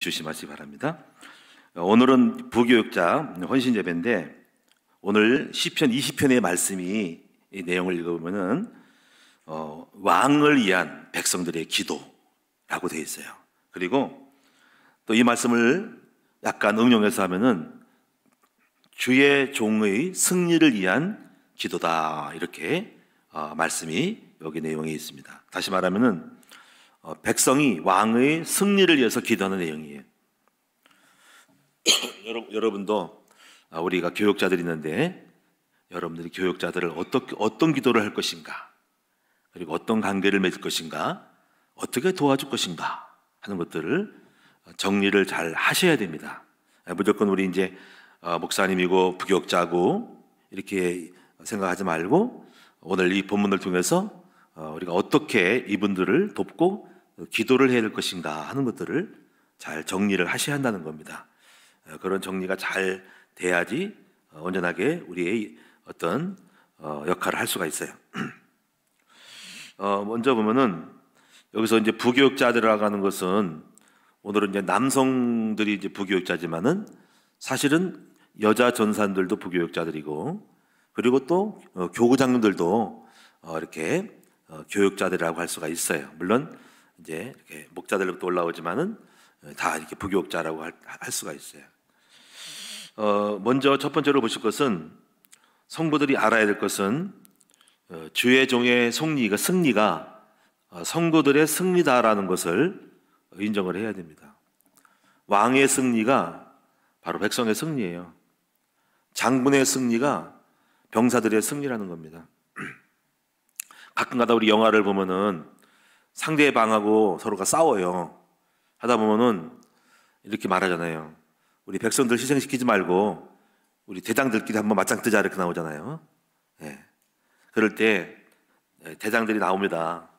조심하시기 바랍니다. 오늘은 부교육자 헌신예배인데 오늘 시편 20편의 말씀이 이 내용을 읽어보면은 왕을 위한 백성들의 기도라고 되어 있어요. 그리고 또 이 말씀을 약간 응용해서 하면은 주의 종의 승리를 위한 기도다, 이렇게 말씀이 여기 내용에 있습니다. 다시 말하면은 백성이 왕의 승리를 위해서 기도하는 내용이에요. 여러분도 우리가 교육자들이 있는데 여러분들이 교육자들을 어떤 기도를 할 것인가, 그리고 어떤 관계를 맺을 것인가, 어떻게 도와줄 것인가 하는 것들을 정리를 잘 하셔야 됩니다. 무조건 우리 이제 목사님이고 부교육자고 이렇게 생각하지 말고 오늘 이 본문을 통해서 우리가 어떻게 이분들을 돕고 기도를 해야 될 것인가 하는 것들을 잘 정리를 하셔야 한다는 겁니다. 그런 정리가 잘 돼야지 온전하게 우리의 어떤 역할을 할 수가 있어요. 먼저 보면은 여기서 이제 부교육자들이라고 하는 것은 오늘은 이제 남성들이 이제 부교육자지만은 사실은 여자 전사들도 부교육자들이고, 그리고 또 교구장님들도 이렇게 교육자들이라고 할 수가 있어요. 물론 이제 이렇게 목자들부터 올라오지만은 다 이렇게 부교육자라고 할 수가 있어요. 먼저 첫 번째로 보실 것은, 성도들이 알아야 될 것은 주의 종의 승리가 성도들의 승리다라는 것을 인정을 해야 됩니다. 왕의 승리가 바로 백성의 승리예요. 장군의 승리가 병사들의 승리라는 겁니다. 가끔가다 우리 영화를 보면은 상대방하고 서로가 싸워요. 하다 보면은 이렇게 말하잖아요. 우리 백성들 희생시키지 말고 우리 대장들끼리 한번 맞짱 뜨자, 이렇게 나오잖아요. 네. 그럴 때 대장들이 나옵니다.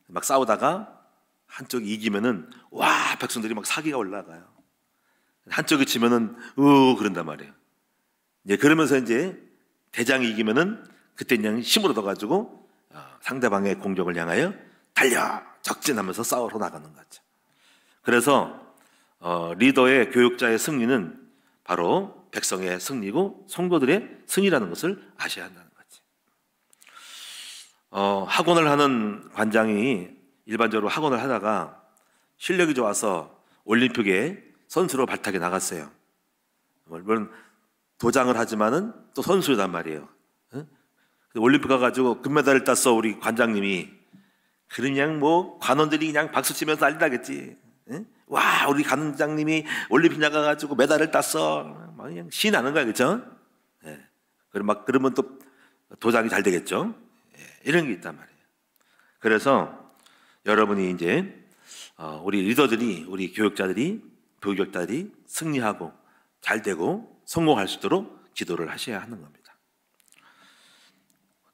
막 싸우다가 한쪽이 이기면은 와, 백성들이 막 사기가 올라가요. 한쪽이 지면은 그런단 말이에요. 이제 그러면서 이제 대장이 이기면은 그때 그냥 힘을 얻어가지고 상대방의 공격을 향하여 달려 적진하면서 싸우러 나가는 거죠. 그래서 리더의 교육자의 승리는 바로 백성의 승리고 성도들의 승리라는 것을 아셔야 한다는 거죠. 학원을 하는 관장이 일반적으로 학원을 하다가 실력이 좋아서 올림픽에 선수로 발탁에 나갔어요. 물론 도장을 하지만은 또 선수란 말이에요. 올림픽 가가지고 금메달을 땄어, 우리 관장님이. 그냥 뭐 관원들이 그냥 박수 치면서 난리 나겠지. 와, 우리 관장님이 올림픽 나가가지고 메달을 땄어. 그냥 신이 나는 거야, 그렇죠? 그러면 또 도장이 잘 되겠죠. 이런 게 있단 말이에요. 그래서 여러분이 이제 우리 리더들이, 우리 교육자들이, 부교육자들이 승리하고 잘 되고 성공할 수 있도록 기도를 하셔야 하는 겁니다.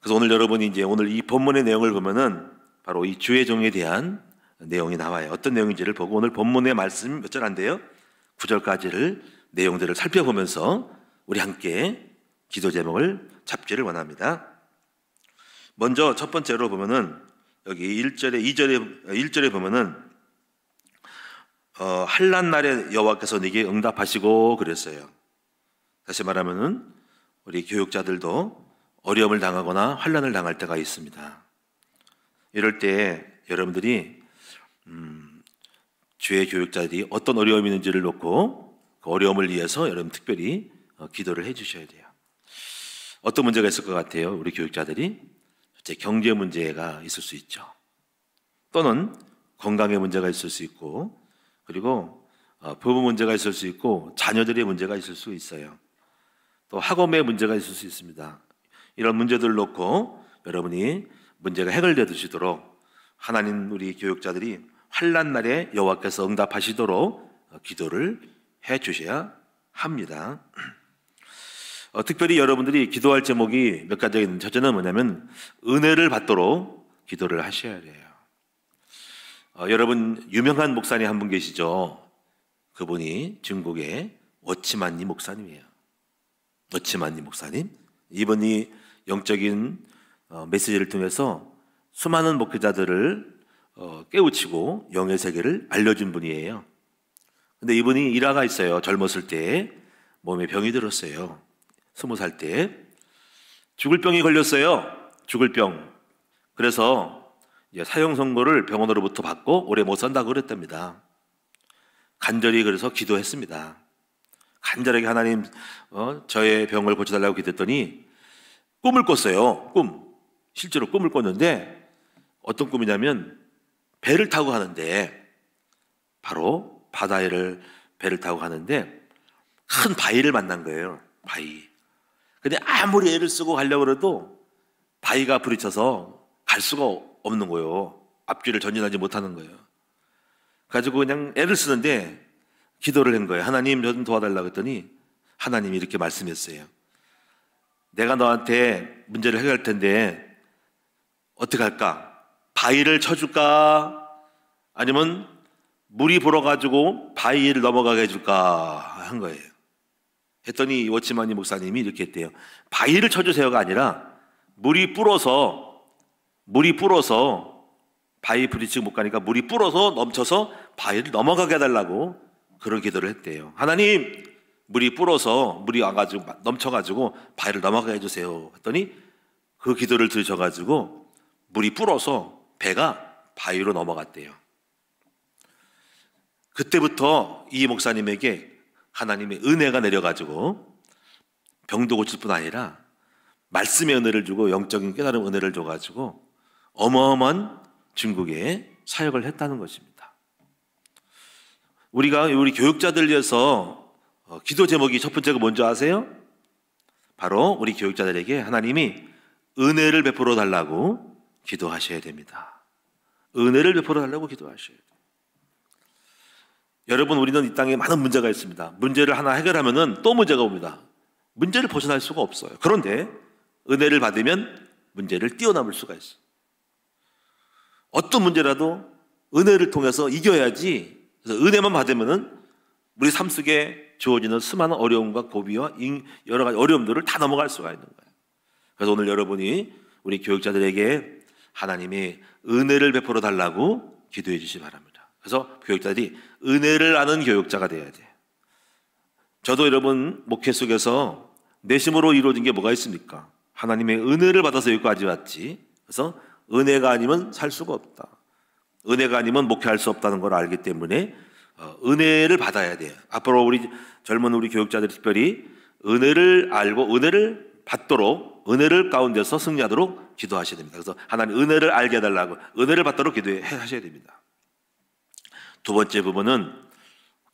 그래서 오늘 여러분이 이제 오늘 이 본문의 내용을 보면은 바로 이 주의 종에 대한 내용이 나와요. 어떤 내용인지를 보고 오늘 본문의 말씀 몇 절 안 돼요? 9절까지를 내용들을 살펴보면서 우리 함께 기도 제목을 잡기를 원합니다. 먼저 첫 번째로 보면은 여기 1절에 보면은 환난 날에 여호와께서 네게 응답하시고 그랬어요. 다시 말하면은 우리 교육자들도 어려움을 당하거나 환난을 당할 때가 있습니다. 이럴 때 여러분들이 주의 교육자들이 어떤 어려움이 있는지를 놓고 그 어려움을 위해서 여러분 특별히 기도를 해 주셔야 돼요. 어떤 문제가 있을 것 같아요? 우리 교육자들이 경제 문제가 있을 수 있죠. 또는 건강의 문제가 있을 수 있고, 그리고 부부 문제가 있을 수 있고, 자녀들의 문제가 있을 수 있어요. 또 학업의 문제가 있을 수 있습니다. 이런 문제들을 놓고 여러분이 문제가 해결되시도록 하나님 우리 교육자들이 환난 날에 여호와께서 응답하시도록 기도를 해 주셔야 합니다. 특별히 여러분들이 기도할 제목이 몇 가지가 있는데, 첫째는 뭐냐면 은혜를 받도록 기도를 하셔야 돼요. 여러분 유명한 목사님 한 분 계시죠? 그분이 중국의 워치만니 목사님이에요. 워치만니 목사님, 이분이 영적인 메시지를 통해서 수많은 목회자들을 깨우치고 영의 세계를 알려준 분이에요. 근데 이분이 일화가 있어요. 젊었을 때 몸에 병이 들었어요. 20살 때 죽을 병이 걸렸어요. 죽을 병. 그래서 이제 사형 선고를 병원으로부터 받고 오래 못 산다고 그랬답니다. 간절히 그래서 기도했습니다. 간절하게 하나님 저의 병을 고쳐달라고 기도했더니 꿈을 꿨어요. 실제로 꿈을 꿨는데 어떤 꿈이냐면 배를 타고 가는데 바로 바다를 배를 타고 가는데 큰 바위를 만난 거예요. 바위. 근데 아무리 애를 쓰고 가려고 해도 바위가 부딪혀서 갈 수가 없는 거예요. 앞길을 전진하지 못하는 거예요. 가지고 그냥 애를 쓰는데 기도를 한 거예요. 하나님 저 좀 도와달라고 했더니 하나님이 이렇게 말씀했어요. 내가 너한테 문제를 해결할 텐데 어떻게 할까? 바위를 쳐줄까? 아니면 물이 불어가지고 바위를 넘어가게 해줄까? 한 거예요. 했더니 워치마니 목사님이 이렇게 했대요. 바위를 쳐주세요가 아니라 물이 불어서 바위 부딪히고 못 가니까 물이 불어서 넘쳐서 바위를 넘어가게 해달라고 그런 기도를 했대요. 하나님, 물이 불어서 물이 와가지고 넘쳐가지고 바위를 넘어가게 해주세요. 했더니 그 기도를 들으셔가지고 물이 불어서 배가 바위로 넘어갔대요. 그때부터 이 목사님에게 하나님의 은혜가 내려가지고 병도 고칠 뿐 아니라 말씀의 은혜를 주고 영적인 깨달음 은혜를 줘가지고 어마어마한 중국에 사역을 했다는 것입니다. 우리가 우리 교육자들 위해서 기도 제목이 첫 번째가 뭔지 아세요? 바로 우리 교육자들에게 하나님이 은혜를 베풀어 달라고 기도하셔야 됩니다. 은혜를 베풀어 달라고 기도하셔야 돼요. 여러분, 우리는 이 땅에 많은 문제가 있습니다. 문제를 하나 해결하면은 또 문제가 옵니다. 문제를 벗어날 수가 없어요. 그런데 은혜를 받으면 문제를 뛰어넘을 수가 있어요. 어떤 문제라도 은혜를 통해서 이겨야지. 그래서 은혜만 받으면은 우리 삶 속에 주어지는 수많은 어려움과 고비와 여러 가지 어려움들을 다 넘어갈 수가 있는 거예요. 그래서 오늘 여러분이 우리 교육자들에게 하나님의 은혜를 베풀어 달라고 기도해 주시기 바랍니다. 그래서 교육자들이 은혜를 아는 교육자가 되어야 돼요. 저도 여러분 목회 속에서 내심으로 이루어진 게 뭐가 있습니까? 하나님의 은혜를 받아서 여기까지 왔지. 그래서 은혜가 아니면 살 수가 없다. 은혜가 아니면 목회할 수 없다는 걸 알기 때문에 은혜를 받아야 돼요. 앞으로 우리 젊은 우리 교육자들이 특별히 은혜를 알고 은혜를 받도록, 은혜를 가운데서 승리하도록 기도하셔야 됩니다. 그래서 하나님 은혜를 알게 해달라고, 은혜를 받도록 기도하셔야 됩니다. 두 번째 부분은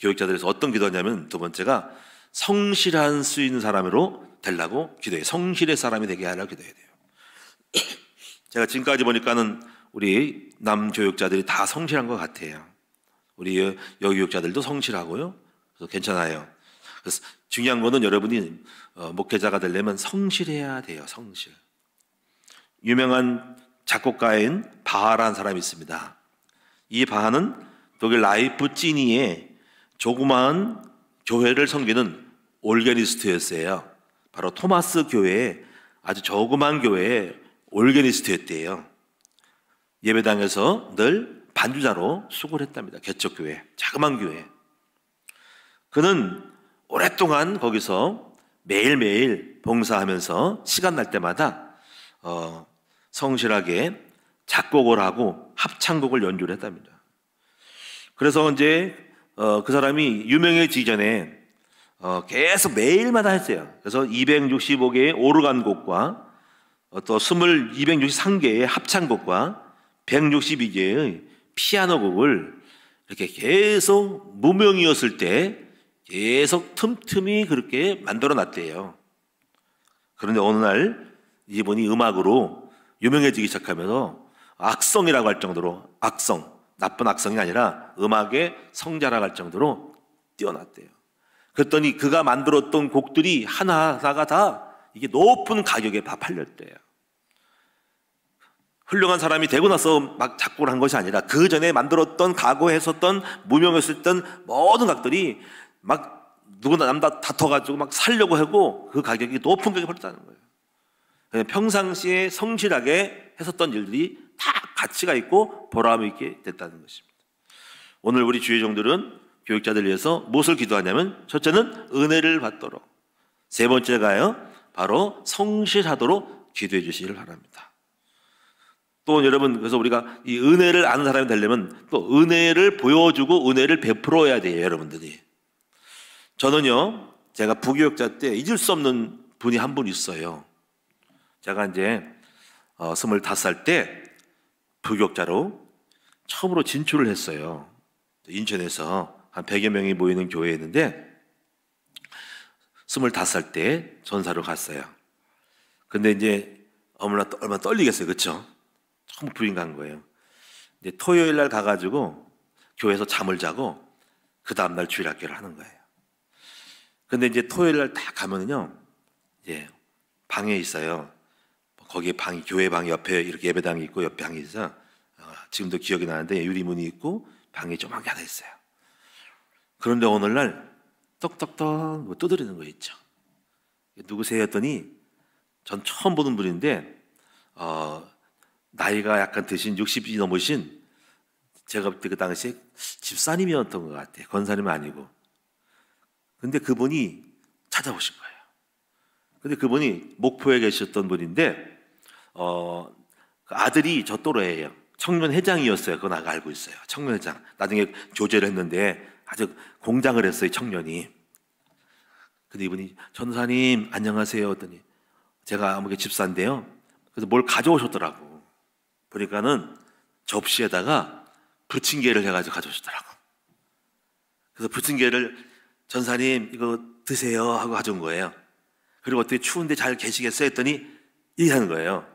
교육자들에서 어떤 기도하냐면, 두 번째가 성실한 수 있는 사람으로 되려고 기도해요. 성실의 사람이 되게 하려고 기도해야 돼요. 제가 지금까지 보니까는 우리 남 교육자들이 다 성실한 것 같아요. 우리 여기 교육자들도 성실하고요. 그래서 괜찮아요. 그래서 중요한 거는 여러분이 목회자가 되려면 성실해야 돼요. 성실. 유명한 작곡가인 바하라는 사람이 있습니다. 이 바하는 독일 라이프치히의 조그마한 교회를 섬기는 올게니스트였어요. 바로 토마스 교회의 아주 조그만 교회의 올게니스트였대요. 예배당에서 늘 반주자로 수고를 했답니다. 개척교회, 자그만 교회. 그는 오랫동안 거기서 매일매일 봉사하면서 시간 날 때마다 성실하게 작곡을 하고 합창곡을 연주를 했답니다. 그래서 이제 그 사람이 유명해지기 전에 계속 매일마다 했어요. 그래서 265개의 오르간곡과 또 263개의 합창곡과 162개의 피아노곡을 이렇게 계속 무명이었을 때 계속 틈틈이 그렇게 만들어 놨대요. 그런데 어느 날 이분이 음악으로 유명해지기 시작하면서 악성이라고 할 정도로, 악성, 나쁜 악성이 아니라 음악의 성자라고 할 정도로 뛰어났대요. 그랬더니 그가 만들었던 곡들이 하나하나가 다 이게 높은 가격에 다 팔렸대요. 훌륭한 사람이 되고 나서 막 작곡을 한 것이 아니라 그 전에 만들었던, 각오했었던, 무명했을 땐 모든 각들이 막 누구나 남다 다퉈가지고 막 살려고 하고 그 가격이 높은 가격에 팔렸다는 거예요. 평상시에 성실하게 했었던 일들이 다 가치가 있고 보람 있게 됐다는 것입니다. 오늘 우리 주의종들은 교육자들을 위해서 무엇을 기도하냐면, 첫째는 은혜를 받도록, 세 번째가요 바로 성실하도록 기도해 주시기를 바랍니다. 또 여러분, 그래서 우리가 이 은혜를 아는 사람이 되려면 또 은혜를 보여주고 은혜를 베풀어야 돼요, 여러분들이. 저는요, 제가 부교육자 때 잊을 수 없는 분이 한 분 있어요. 제가 이제 25살 때 부교육자로 처음으로 진출을 했어요. 인천에서 한 100여 명이 모이는 교회였는데 25살 때 전사로 갔어요. 근데 이제 얼마나 떨리겠어요, 그렇죠? 처음 부인 간 거예요. 이제 토요일 날 가가지고 교회에서 잠을 자고 그 다음날 주일학교를 하는 거예요. 근데 이제 토요일 날 딱 가면은요, 이제 방에 있어요. 거기에 방이, 교회 방 옆에 이렇게 예배당이 있고 옆에 방이 있어요. 지금도 기억이 나는데 유리문이 있고 방이 조그맣게 하나 있어요. 그런데 오늘날 떡떡떡 뭐 두드리는 거 있죠. 누구세요 했더니 전 처음 보는 분인데 나이가 약간 드신 60이 넘으신, 제가 그때 그 당시에 집사님이었던 것 같아요. 권사님은 아니고. 근데 그분이 찾아오신 거예요. 근데 그분이 목포에 계셨던 분인데 그 아들이 저 또래예요. 청년회장이었어요. 그건 아까 알고 있어요. 청년회장. 나중에 교제를 했는데 아주 공장을 했어요, 청년이. 근데 이분이 전사님 안녕하세요 했더니 제가 아무개 집사인데요. 그래서 뭘 가져오셨더라고. 보니까는 접시에다가 부침개를 해가지고 가져오셨더라고. 그래서 부침개를 전사님 이거 드세요 하고 가져온 거예요. 그리고 어떻게 추운데 잘 계시겠어요 했더니 이렇게 하는 거예요.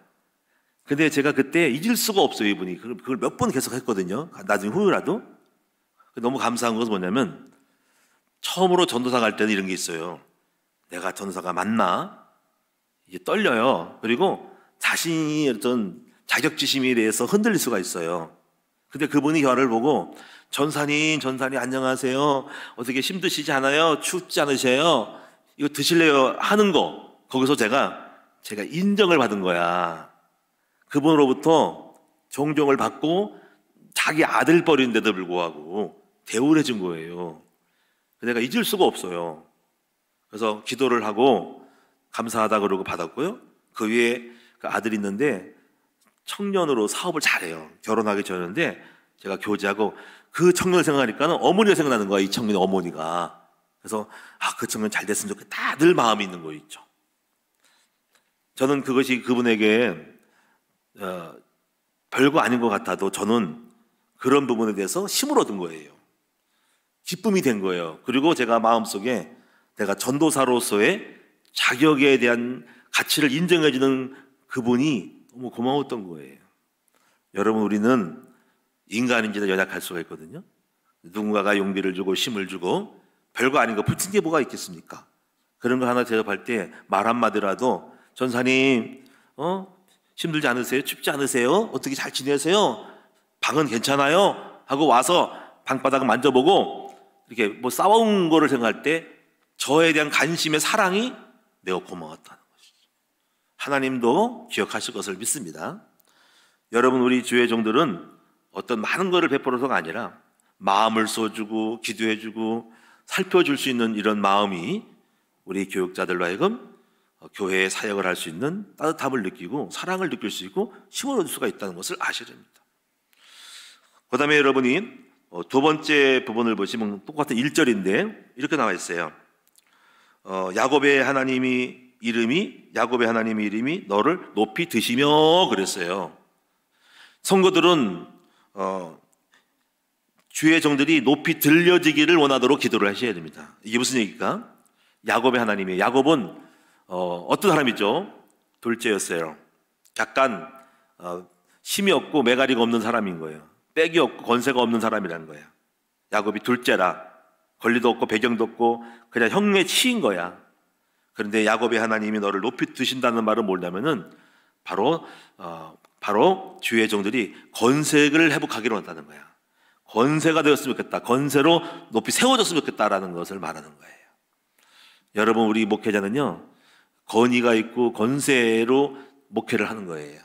근데 제가 그때 잊을 수가 없어요, 이분이. 그걸 몇 번 계속 했거든요. 나중에 후유라도. 너무 감사한 것은 뭐냐면, 처음으로 전도사 갈 때는 이런 게 있어요. 내가 전도사가 맞나? 이게 떨려요. 그리고 자신이 어떤 자격지심에 대해서 흔들릴 수가 있어요. 근데 그분이 저를 보고 전사님 안녕하세요. 어떻게 힘드시지 않아요? 춥지 않으세요? 이거 드실래요? 하는 거. 거기서 제가 인정을 받은 거야. 그분으로부터 존경을 받고 자기 아들 버리는데도 불구하고 대우를 해준 거예요. 내가 잊을 수가 없어요. 그래서 기도를 하고 감사하다 그러고 받았고요. 그 위에 그 아들이 있는데 청년으로 사업을 잘해요. 결혼하기 전인데 제가 교제하고 그 청년을 생각하니까는 어머니가 생각나는 거야, 이 청년의 어머니가. 그래서 그 청년 잘 됐으면 좋겠다, 늘 마음이 있는 거 있죠. 저는 그것이 그분에게 별거 아닌 것 같아도 저는 그런 부분에 대해서 힘을 얻은 거예요. 기쁨이 된 거예요. 그리고 제가 마음속에 내가 전도사로서의 자격에 대한 가치를 인정해주는 그분이 너무 고마웠던 거예요. 여러분, 우리는 인간인지도 연약할 수가 있거든요. 누군가가 용기를 주고 힘을 주고 별거 아닌 거 붙인 게 뭐가 있겠습니까? 그런 거 하나 대접할 때 말 한마디라도 전사님 힘들지 않으세요? 춥지 않으세요? 어떻게 잘 지내세요? 방은 괜찮아요? 하고 와서 방바닥을 만져보고 이렇게 뭐 싸운 거를 생각할 때 저에 대한 관심의 사랑이 매우 고마웠다는 것이죠. 하나님도 기억하실 것을 믿습니다. 여러분, 우리 주의 종들은 어떤 많은 것을 베풀어서가 아니라 마음을 써주고 기도해주고 살펴줄 수 있는 이런 마음이 우리 교육자들로 하여금 교회의 사역을 할 수 있는 따뜻함을 느끼고 사랑을 느낄 수 있고 힘을 얻을 수가 있다는 것을 아셔야 됩니다. 그 다음에 여러분이 두 번째 부분을 보시면 똑같은 1절인데 이렇게 나와 있어요. 야곱의 하나님의 이름이 너를 높이 드시며 그랬어요. 성도들은 주의 종들이 높이 들려지기를 원하도록 기도를 하셔야 됩니다. 이게 무슨 얘기일까? 야곱의 하나님이에요. 야곱은 어떤 사람이죠? 둘째였어요. 약간 힘이 없고 매가리가 없는 사람인 거예요. 빽이 없고 권세가 없는 사람이라는 거예요. 야곱이 둘째라. 권리도 없고 배경도 없고 그냥 형에 치인 거야. 그런데 야곱의 하나님이 너를 높이 드신다는 말은 뭐냐면은 바로 주의 종들이 건색을 회복하기를 원한다는 거야. 건세가 되었으면 좋겠다. 건세로 높이 세워졌으면 좋겠다라는 것을 말하는 거예요. 여러분, 우리 목회자는요, 건의가 있고 건세로 목회를 하는 거예요.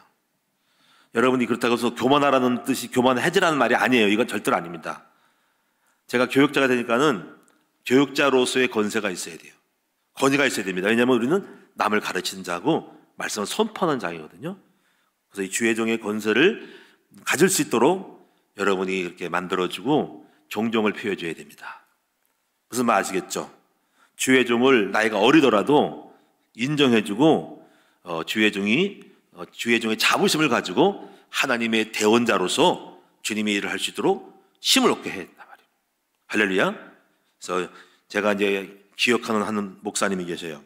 여러분이 그렇다고 해서 교만하라는 뜻이 교만해지라는 말이 아니에요. 이건 절대로 아닙니다. 제가 교육자가 되니까는 교육자로서의 권세가 있어야 돼요. 권위가 있어야 됩니다. 왜냐하면 우리는 남을 가르치는 자고 말씀을 선포하는 자이거든요. 그래서 이 주의 종의 권세를 가질 수 있도록 여러분이 이렇게 만들어주고 존경을 표해줘야 됩니다. 무슨 말 아시겠죠? 주의 종을 나이가 어리더라도 인정해주고 주의 종의 자부심을 가지고 하나님의 대원자로서 주님의 일을 할 수 있도록 힘을 얻게 했단 말이에요. 할렐루야. 그래서 제가 이제 기억하는 한 목사님이 계세요.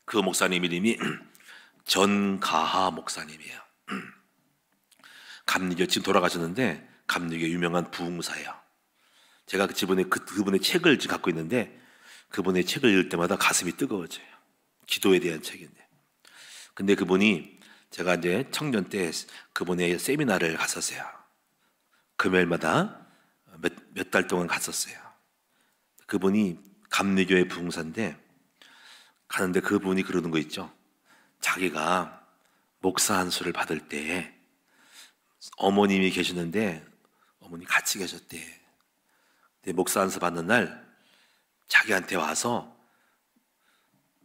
그 목사님 이름이 전가하 목사님이에요. 감리교 지금 돌아가셨는데 감리교 유명한 부흥사예요. 제가 그분의 책을 갖고 있는데 그분의 책을 읽을 때마다 가슴이 뜨거워져요. 기도에 대한 책인데. 근데 그분이 제가 이제 청년 때 그분의 세미나를 갔었어요. 금요일마다 몇 달 동안 갔었어요. 그분이 감리교의 부흥사인데 가는데 그분이 그러는 거 있죠. 자기가 목사 안수를 받을 때 어머님이 계시는데 어머니 같이 계셨대. 근데 목사 안수 받는 날 자기한테 와서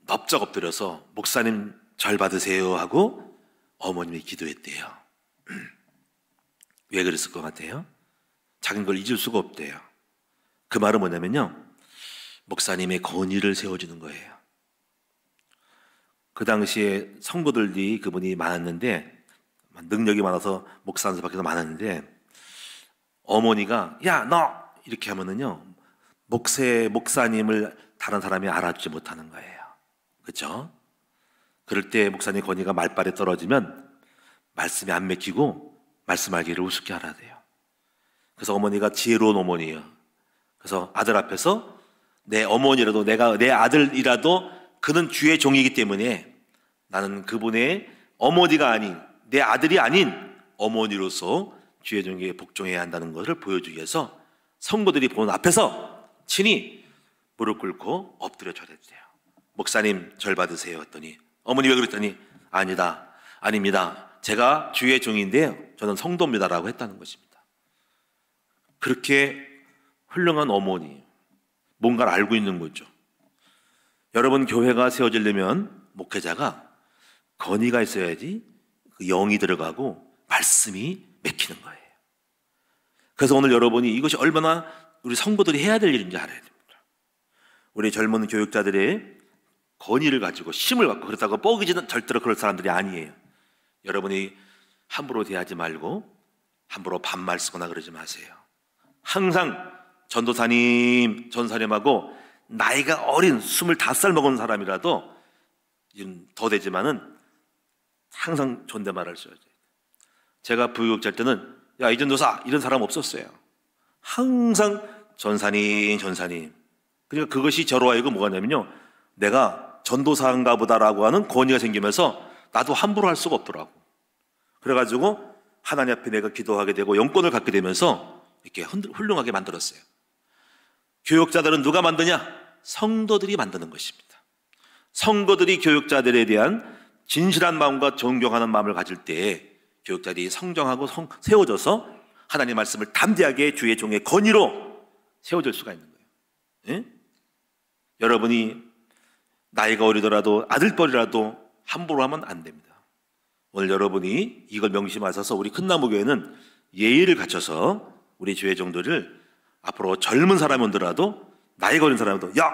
넙적 엎드려서 목사님 절 받으세요 하고 어머님이 기도했대요. 왜 그랬을 것 같아요? 자기는 걸 잊을 수가 없대요. 그 말은 뭐냐면요, 목사님의 권위를 세워주는 거예요. 그 당시에 성도들이 그분이 많았는데 능력이 많아서 목사 안수 받기도 많았는데 어머니가 야 너 이렇게 하면은요 목사님을 다른 사람이 알아주지 못하는 거예요. 그렇죠? 그럴 때 목사님 권위가 말발에 떨어지면 말씀이 안 맥히고 말씀하기를 우습게 알아야 돼요. 그래서 어머니가 지혜로운 어머니예요. 그래서 아들 앞에서 내 어머니라도 내 아들이라도 그는 주의 종이기 때문에 나는 그분의 어머니가 아닌 내 아들이 아닌 어머니로서 주의 종에게 복종해야 한다는 것을 보여주기 위해서 성도들이 보는 앞에서 친히 무릎 꿇고 엎드려 절했대요. 목사님 절 받으세요 했더니 어머니 왜 그랬더니 아닙니다. 제가 주의 종인데요 저는 성도입니다라고 했다는 것입니다. 그렇게 훌륭한 어머니, 뭔가를 알고 있는 거죠. 여러분, 교회가 세워지려면 목회자가 권위가 있어야지 그 영이 들어가고 말씀이 맥히는 거예요. 그래서 오늘 여러분이 이것이 얼마나 우리 성도들이 해야 될 일인지 알아야 됩니다. 우리 젊은 교육자들의 권위를 가지고 힘을 갖고 그렇다고 뻐기지는 절대로 그럴 사람들이 아니에요. 여러분이 함부로 대하지 말고 함부로 반말 쓰거나 그러지 마세요. 항상 전도사님, 전사님하고 나이가 어린 25살 먹은 사람이라도 더 되지만은 항상 존댓말을 써야 돼요. 제가 부교육자 때는 야 이전도사 이런 사람 없었어요. 항상 전사님. 그러니까 그것이 저로 하여금 뭐가 냐면요 내가 전도사인가 보다라고 하는 권위가 생기면서 나도 함부로 할 수가 없더라고. 그래가지고 하나님 앞에 내가 기도하게 되고 영권을 갖게 되면서 이렇게 훌륭하게 만들었어요. 교육자들은 누가 만드냐? 성도들이 만드는 것입니다. 성도들이 교육자들에 대한 진실한 마음과 존경하는 마음을 가질 때 교육자들이 성장하고 세워져서 하나님의 말씀을 담대하게 주의 종의 권위로 세워질 수가 있는 거예요. 예? 여러분이 나이가 어리더라도 아들뻘이라도 함부로 하면 안 됩니다. 오늘 여러분이 이걸 명심하셔서 우리 큰나무교회는 예의를 갖춰서 우리 주의 종들을 앞으로 젊은 사람이 오더라도 나이가 어린 사람도 야!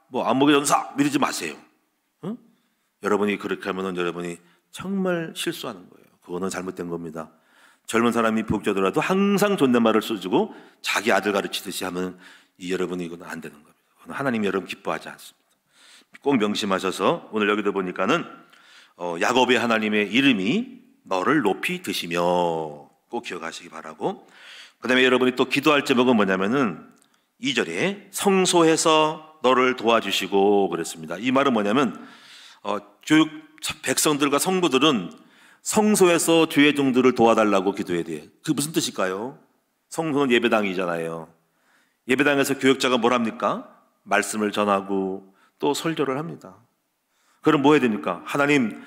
뭐 안목의 전사! 이러지 마세요. 응? 여러분이 그렇게 하면 여러분이 정말 실수하는 거예요. 그거는 잘못된 겁니다. 젊은 사람이 부역자더라도 항상 존댓말을 써주고 자기 아들 가르치듯이 하면 여러분이 이건 안 되는 겁니다. 그건 하나님이 여러분 기뻐하지 않습니다. 꼭 명심하셔서 오늘 여기도 보니까는 야곱의 하나님의 이름이 너를 높이 드시며 꼭 기억하시기 바라고, 그 다음에 여러분이 또 기도할 제목은 뭐냐면은 2절에 성소에서 너를 도와주시고 그랬습니다. 이 말은 뭐냐면 교육 백성들과 성도들은 성소에서 주의 종들을 도와달라고 기도해야 돼요. 그게 무슨 뜻일까요? 성소는 예배당이잖아요. 예배당에서 교육자가 뭘 합니까? 말씀을 전하고 또 설교를 합니다. 그럼 뭐 해야 됩니까? 하나님,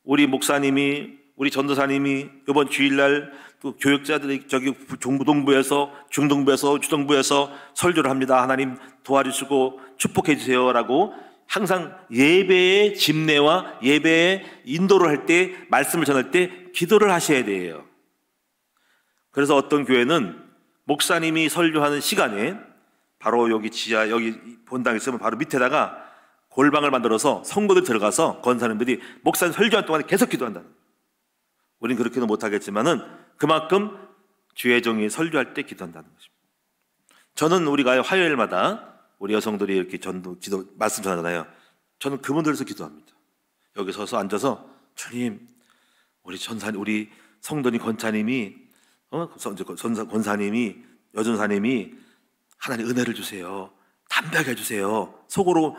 우리 목사님이 우리 전도사님이 이번 주일날 또 교역자들이 저기 중동부에서 주동부에서 설교를 합니다. 하나님 도와주시고 축복해 주세요라고 항상 예배의 집례와 예배의 인도를 할 때, 말씀을 전할 때 기도를 하셔야 돼요. 그래서 어떤 교회는 목사님이 설교하는 시간에 바로 여기 지하, 여기 본당에 있으면 바로 밑에다가 골방을 만들어서 성도들 들어가서 권사님들이 목사님 설교하는 동안에 계속 기도한다는 거예요. 우리는 그렇게는 못하겠지만은 그만큼 주의 종이 설교할 때 기도한다는 것입니다. 저는 우리가 화요일마다 우리 여성들이 이렇게 전도 기도 말씀 전하잖아요. 저는 그분들에서 기도합니다. 여기 서서 앉아서 주님, 우리 성도님 권사님이 권사님이 여전사님이 하나님 은혜를 주세요. 담대하게 해주세요. 속으로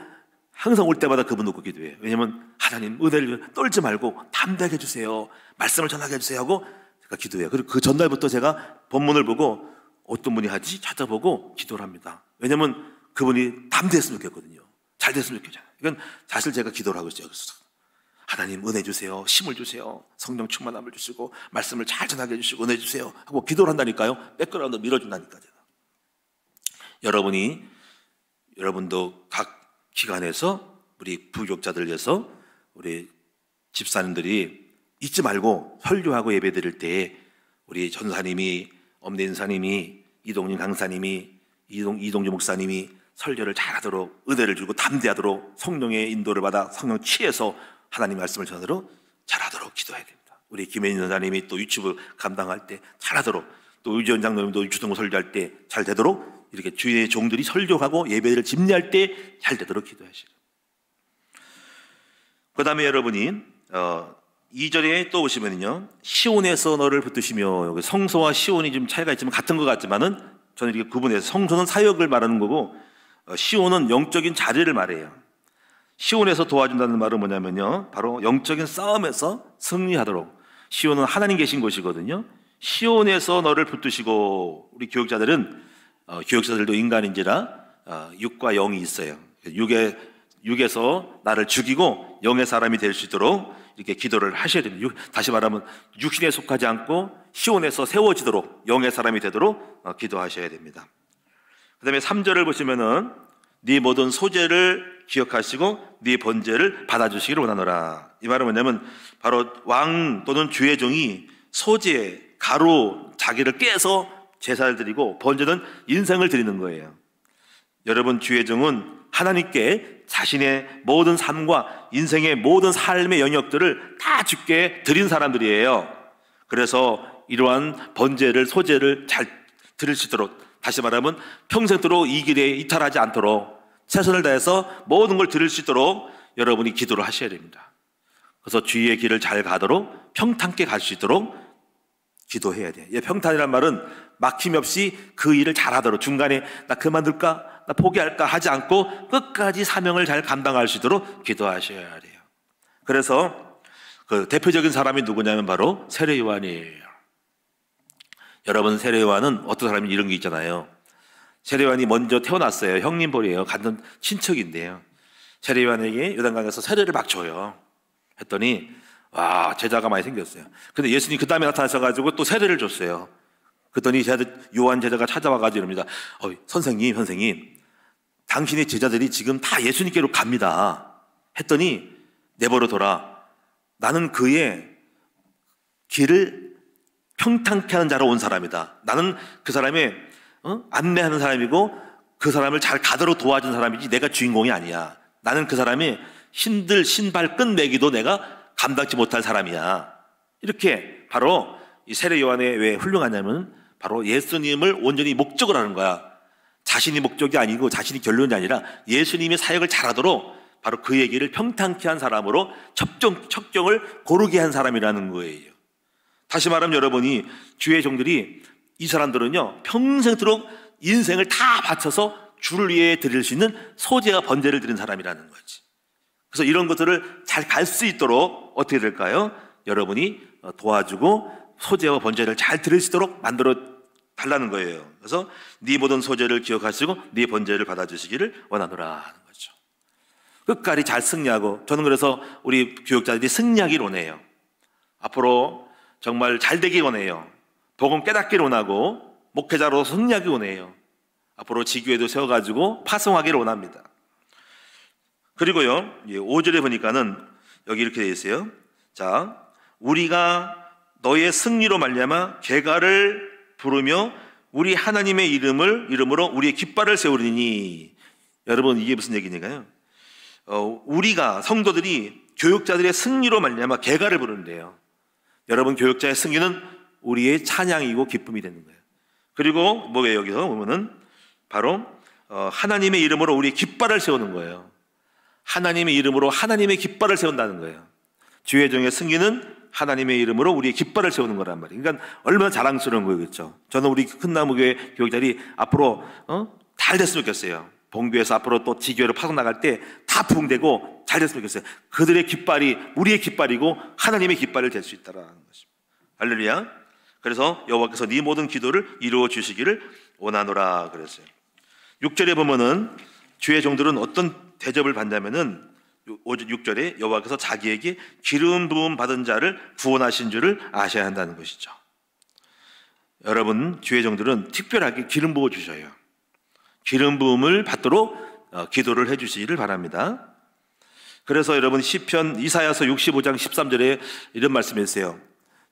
항상 올 때마다 그분 놓고 기도해요. 왜냐하면 하나님 은혜를 떨지 말고 담대하게 해주세요. 말씀을 전하게 해주세요 하고 제가 기도해요. 그리고 그 전날부터 제가 본문을 보고 어떤 분이 하지 찾아보고 기도를 합니다. 왜냐하면 그분이 담대했으면 좋겠거든요. 잘 됐으면 좋겠잖아요. 이건 사실 제가 기도를 하고 있어요. 그래서 하나님 은혜 주세요. 힘을 주세요. 성령 충만함을 주시고 말씀을 잘 전하게 해주시고 은혜 주세요 하고 기도를 한다니까요. 백그라운드 밀어준다니까요. 여러분도 각 기관에서 우리 부교육자들 위해서 우리 집사님들이 잊지 말고 설교하고 예배 드릴 때 우리 전사님이, 엄대인사님이, 이동진 강사님이, 이동주 목사님이 설교를 잘하도록 은혜를 주고 담대하도록 성령의 인도를 받아 성령 취해서 하나님 말씀을 전하도록 잘하도록 기도해야 됩니다. 우리 김혜인 전사님이 또 유튜브 감당할 때 잘하도록, 또 유지원 장로님도 유튜브 설교할 때 잘 되도록 이렇게 주의 종들이 설교하고 예배를 집례할 때 잘 되도록 기도하시고, 그 다음에 여러분이 2절에 또 보시면요, 시온에서 너를 붙드시며, 여기 성소와 시온이 좀 차이가 있지만 같은 것 같지만은 저는 이렇게 구분해서 성소는 사역을 말하는 거고 시온은 영적인 자리를 말해요. 시온에서 도와준다는 말은 뭐냐면요, 바로 영적인 싸움에서 승리하도록, 시온은 하나님 계신 곳이거든요. 시온에서 너를 붙드시고, 우리 교육자들도 인간인지라 육과 영이 있어요. 육에서 나를 죽이고 영의 사람이 될 수 있도록 이렇게 기도를 하셔야 됩니다. 다시 말하면 육신에 속하지 않고 시온에서 세워지도록 영의 사람이 되도록 기도하셔야 됩니다. 그 다음에 3절을 보시면은 네 모든 소재를 기억하시고 네 번제를 받아주시기를 원하노라. 이 말은 뭐냐면 바로 왕 또는 주의 종이 소재, 가루, 자기를 깨서 제사를 드리고 번제는 인생을 드리는 거예요. 여러분, 주의 종은 하나님께 자신의 모든 삶과 인생의 모든 삶의 영역들을 다 주께 드린 사람들이에요. 그래서 이러한 번제를, 소제를 잘 드릴 수 있도록, 다시 말하면 평생도록 이 길에 이탈하지 않도록 최선을 다해서 모든 걸 드릴 수 있도록 여러분이 기도를 하셔야 됩니다. 그래서 주의 길을 잘 가도록, 평탄하게 갈 수 있도록 기도해야 돼요. 평탄이란 말은 막힘 없이 그 일을 잘하도록, 중간에 나 그만둘까? 나 포기할까? 하지 않고 끝까지 사명을 잘 감당할 수 있도록 기도하셔야 돼요. 그래서 그 대표적인 사람이 누구냐면 바로 세례 요한이에요. 여러분, 세례 요한은 어떤 사람이 이런 게 있잖아요. 세례 요한이 먼저 태어났어요. 형님 벌이에요. 같은 친척인데요. 세례 요한에게 요단강에서 세례를 막 줘요. 했더니 와, 제자가 많이 생겼어요. 근데 예수님 그 다음에 나타나셔가지고 또 세례를 줬어요. 그랬더니 요한 제자가 찾아와가지고 이럽니다. 선생님, 당신의 제자들이 지금 다 예수님께로 갑니다. 했더니 내버려둬라. 나는 그의 길을 평탄케 하는 자로 온 사람이다. 나는 그 사람의 안내하는 사람이고 그 사람을 잘 가도록 도와준 사람이지 내가 주인공이 아니야. 나는 그 사람이 신발 끈 매기도 내가 감당치 못할 사람이야. 이렇게 바로 이 세례 요한이 왜 훌륭하냐면 바로 예수님을 온전히 목적을 하는 거야. 자신이 목적이 아니고 자신이 결론이 아니라 예수님의 사역을 잘하도록 바로 그 얘기를 평탄케 한 사람으로 첩경을 고르게 한 사람이라는 거예요. 다시 말하면 여러분이 주의 종들이, 이 사람들은요 평생도록 인생을 다 바쳐서 주를 위해 드릴 수 있는 소재와 번제를 드린 사람이라는 거지. 그래서 이런 것들을 잘 갈 수 있도록 어떻게 될까요? 여러분이 도와주고 소재와 번제를 잘 드릴 수 있도록 만들어 달라는 거예요. 그래서 네 모든 소재를 기억하시고 네 번제를 받아주시기를 원하노라 하는 거죠. 끝까지 잘 승리하고, 저는 그래서 우리 교육자들이 승리하기를 원해요. 앞으로 정말 잘 되길 원해요. 복음 깨닫기를 원하고 목회자로 승리하기 원해요. 앞으로 지교회도 세워가지고 파송하기를 원합니다. 그리고요, 5절에 보니까는 여기 이렇게 되어 있어요. 자, 우리가 너의 승리로 말미암아 개가를 부르며 우리 하나님의 이름으로 우리의 깃발을 세우리니. 여러분, 이게 무슨 얘기인가요? 우리가 성도들이 교육자들의 승리로 말미암아 개가를 부르는데요. 여러분, 교육자의 승리는 우리의 찬양이고 기쁨이 되는 거예요. 그리고 뭐예요? 여기서 보면은 바로 하나님의 이름으로 우리의 깃발을 세우는 거예요. 하나님의 이름으로 하나님의 깃발을 세운다는 거예요. 주의 종의 승리는 하나님의 이름으로 우리의 깃발을 세우는 거란 말이에요. 그러니까 얼마나 자랑스러운 거예요, 그렇죠? 저는 우리 큰나무교회 교육자들이 앞으로 잘 됐으면 좋겠어요. 본교에서 앞으로 또 지교회로 파송 나갈 때 다 부흥되고 잘 됐으면 좋겠어요. 그들의 깃발이 우리의 깃발이고 하나님의 깃발을 될 수 있다라는 것입니다. 할렐루야. 그래서 여호와께서 네 모든 기도를 이루어 주시기를 원하노라 그랬어요. 6절에 보면은 주의 종들은 어떤 대접을 받냐면은 6절에 여호와께서 자기에게 기름 부음 받은 자를 구원하신 줄을 아셔야 한다는 것이죠. 여러분, 주의 종들은 특별하게 기름 부어 주셔요. 기름 부음을 받도록 기도를 해 주시기를 바랍니다. 그래서 여러분, 시편 이사야서 65장 13절에 이런 말씀이 있어요.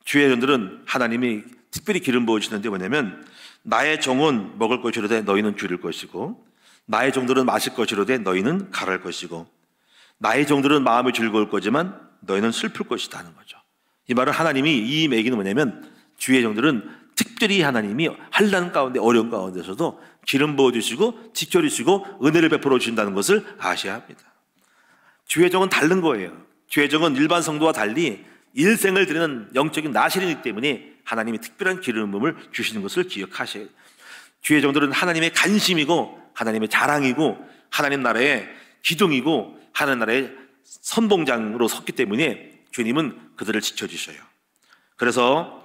주의 종들은 하나님이 특별히 기름 부어 주시는데 뭐냐면, 나의 종은 먹을 것이로되 너희는 줄일 것이고, 나의 종들은 마실 것이로되 너희는 가랄 것이고, 나의 종들은 마음이 즐거울 거지만 너희는 슬플 것이다 하는 거죠. 이 말은 하나님이 이 얘기는 뭐냐면, 주의 종들은 특별히 하나님이 환난 가운데 어려운 가운데서도 기름 부어주시고 지켜주시고 은혜를 베풀어 주신다는 것을 아셔야 합니다. 주의 종은 다른 거예요. 주의 종은 일반 성도와 달리 일생을 드리는 영적인 나실이기 때문에 하나님이 특별한 기름 부음을 주시는 것을 기억하셔야 해요. 주의 종들은 하나님의 간심이고 하나님의 자랑이고 하나님 나라의 기둥이고 하나님 나라의 선봉장으로 섰기 때문에 주님은 그들을 지켜주셔요. 그래서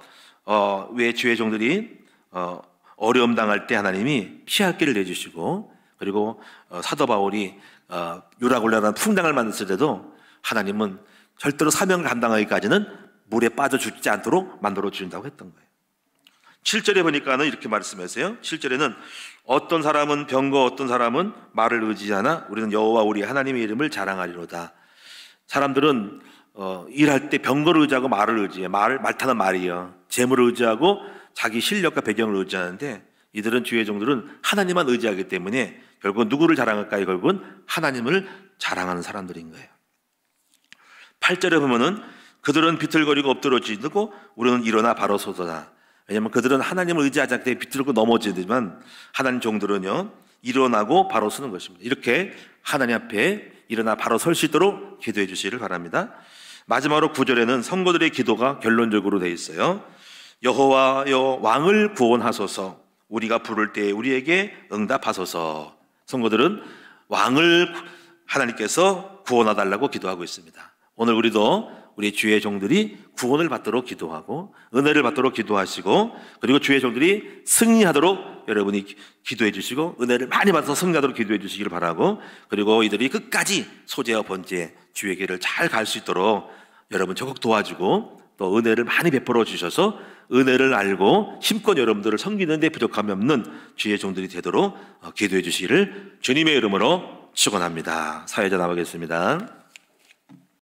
왜 주의 종들이 어려움 당할 때 하나님이 피할 길을 내주시고, 그리고 사도 바울이 유라굴라라는 풍랑을 만났을 때도 하나님은 절대로 사명을 감당하기까지는 물에 빠져 죽지 않도록 만들어 주신다고 했던 거예요. 7절에 보니까는 이렇게 말씀하세요. 7절에는 어떤 사람은 병거 어떤 사람은 말을 의지하나 우리는 여호와 우리 하나님의 이름을 자랑하리로다. 사람들은 일할 때 병거를 의지하고 말을 의지해. 말 타는 말이요. 재물을 의지하고 자기 실력과 배경을 의지하는데, 이들은 주의 종들은 하나님만 의지하기 때문에 결국은 누구를 자랑할까요? 결국은 하나님을 자랑하는 사람들인 거예요. 8절에 보면은 그들은 비틀거리고 엎드러지고 우리는 일어나 바로 서도다. 왜냐하면 그들은 하나님을 의지하지 않기 때문에 비틀고 넘어지지만 하나님 종들은요, 일어나고 바로 서는 것입니다. 이렇게 하나님 앞에 일어나 바로 설 수 있도록 기도해 주시기를 바랍니다. 마지막으로 9절에는 성도들의 기도가 결론적으로 되어 있어요. 여호와여 왕을 구원하소서, 우리가 부를 때 우리에게 응답하소서. 성도들은 왕을 하나님께서 구원해달라고 기도하고 있습니다. 오늘 우리도 우리 주의 종들이 구원을 받도록 기도하고 은혜를 받도록 기도하시고, 그리고 주의 종들이 승리하도록 여러분이 기도해 주시고 은혜를 많이 받아서 승리하도록 기도해 주시기를 바라고, 그리고 이들이 끝까지 소재와 번제 주의 길을 잘 갈 수 있도록 여러분 적극 도와주고 또 은혜를 많이 베풀어 주셔서 은혜를 알고 힘껏 여러분들을 섬기는 데 부족함이 없는 주의 종들이 되도록 기도해 주시기를 주님의 이름으로 축원합니다. 사회자 나가겠습니다.